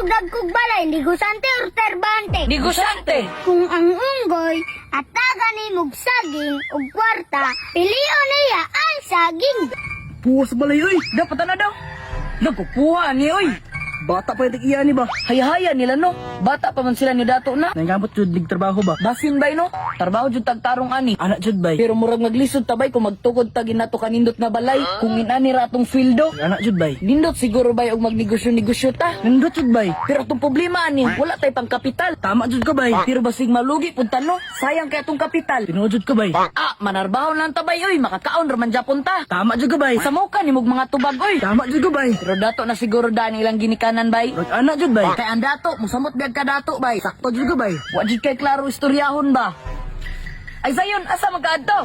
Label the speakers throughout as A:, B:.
A: og dagkog balay, negosante or terbante.
B: Negosante.
A: Kung ang unggoy at taga ni mog saging ug kwarta, pilion niya ang saging.
C: Puwas balay, oy.
B: Dapat na daw. Nagkukuha ni oy.
C: Bata pa yung iya ni ba?
B: Hayahaya nila no. Bata pa man sila ni dato na.
C: Nangabot jud lig trabaho ba?
B: Basin bay no. Trabaho jud tagtarong ani.
C: Anak jud bay.
B: Pero murag naglisod tabay kung magtukod tagin nato kanindot na balay. Kung inani ratong fieldo.
C: Anak jud bay.
B: Nindot siguro bay og magnegosyo-negosyo ta.
C: Nindot jud bay.
B: Pero itong problema ani, wala tay pang kapital.
C: Tama jud ka bay.
B: Pero basig malugi punta no. Sayang kay atong kapital.
C: Tinuod jud ka bay.
B: Ah, manarbaho lang tabay oy, makakaon raman Japon ta.
C: Tama jud ka bay.
B: Sa muka ni mog mga tubag oy.
C: Tama jud ka bay.
B: Pero dato na siguro daan ilang ginikanan bay.
C: Ot anak jud bay.
B: Kay ang dato, musamot biag ka dato bay.
C: Sakto jud ka bay.
B: Wa jud kay klaro istoryahon ba? Ay sayon, asa magkaadto?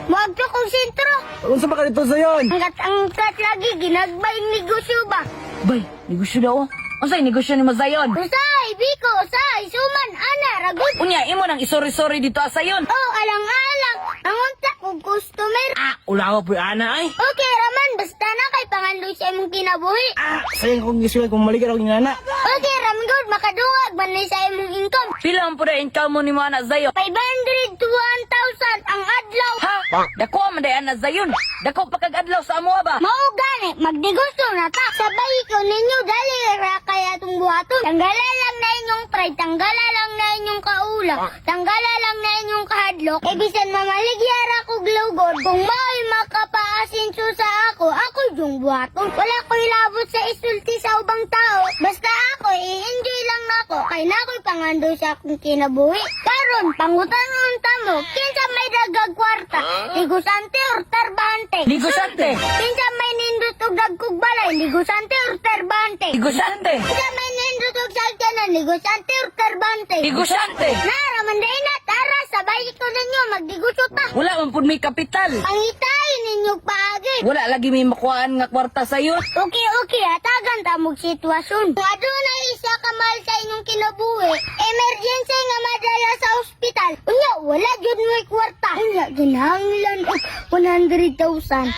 A: Wag to kong sentro.
C: Unsa ba ka dito sayon?
A: Angkat lagi ginagbay negosyo ba?
B: Bay, negosyo daw. Unsay negosyo ni Mazayon?
A: Usay, biko, usay, suman, ana, ragot.
B: Unya, imo nang isori-sori dito asayon.
A: Oh, alang-alang. Ang unta kong customer.
C: Ulawa po ana ay.
A: Okay, Raman, basta na kay pangandoy sa imong kinabuhi.
C: Sayang kong gisulat kung maligaw ni nana.
A: Okay, Ramgod, makadungag man na sa imong income.
B: Pila ang pura income mo ni mo anak Zayon?
A: 500 to 1,000 ang adlaw.
B: Ha? Dako man day anak Zayon. Dako pa kag adlaw sa amo ba?
A: Mao gani, magnegosyo na ta. Sabay ko ninyo, dali ra kaya itong buhaton. Tanggalan lang na inyong pride, tanggalan lang na inyong kaula, tanggalan lang na inyong kahadlok. E bisan mamaligyara ko glugod, kung mao'y makapaasinso sa ako yung buhaton. Wala ko'y labot sa isulti sa ubang tao. Basta ako, i-enjoy lang na ako, kay na ako'y pangandoy sa akong kinabuhi. Karon, pangutan tamo, kinsa may dagag kwarta, negosante or terbante?
B: Negosante.
A: Kinsa may nindot og dagkog balay, negosante or terbante?
B: Negosante.
A: Kinsa may nindot og sagkanan, negosante or terbante?
B: Negosante.
A: Naraman day na, tara, sabay ko ninyo, magdigusyo ta.
B: Wala man pud may kapital.
A: Pangitayin ninyo paagi.
B: Wala lagi may makuhaan nga kwarta sayo.
A: Okay, hatagan ta mong sitwasyon. Kung adunay isa ka mahal sa inyong kinabuhi, emergency nga madala sa ospital. Unya, wala jud mo'y kwarta. Unya, ginahanglan og 100,000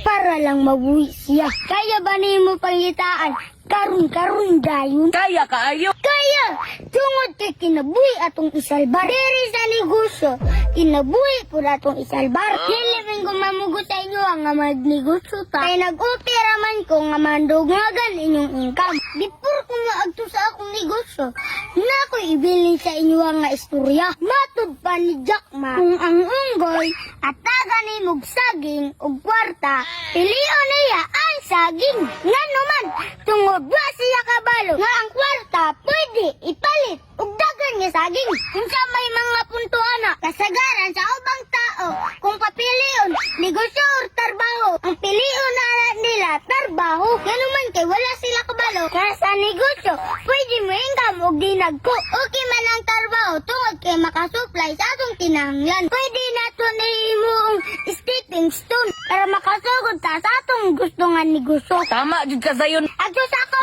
A: para lang mabuhi siya. Kaya ba nimo pangitaan? Karun dayon.
B: Kaya kaayo.
A: Kaya, tungod kay kinabuhi atong isalbar. Diri sa negosyo, kinabuhi po atong isalbar. Dili rin ko mamugot sa inyo ang nga magnegosyo ta. Kaya nag-opera man ko nga mandugnagan inyong income. Before ko maagto sa akong negosyo, na ko ibilin sa inyo ang nga istorya. Matud pa ni Jack Ma. Kung ang unggoy at taga ni mog saging ug kwarta, pilion niya ang saging. Nga naman, tungod ba siya kabalo nga ang kwarta pwede ipalit ug dagan nga saging. Kung sa may mga puntuan na kasagaran sa ubang tao, kung papilion, negosyo or trabaho, ang pilion na nila trabaho. Ganun man kay wala sila kabalo. Kaya sa negosyo, pwede mo income ug dinagko. Okay man ang trabaho tungod kay makasupply sa atong kinahanglan. Pwede nato na imong stepping stone para makasugod ta sa atong gusto nga negosyo.
B: Tama jud ka sayon.
A: Adyo sa ako!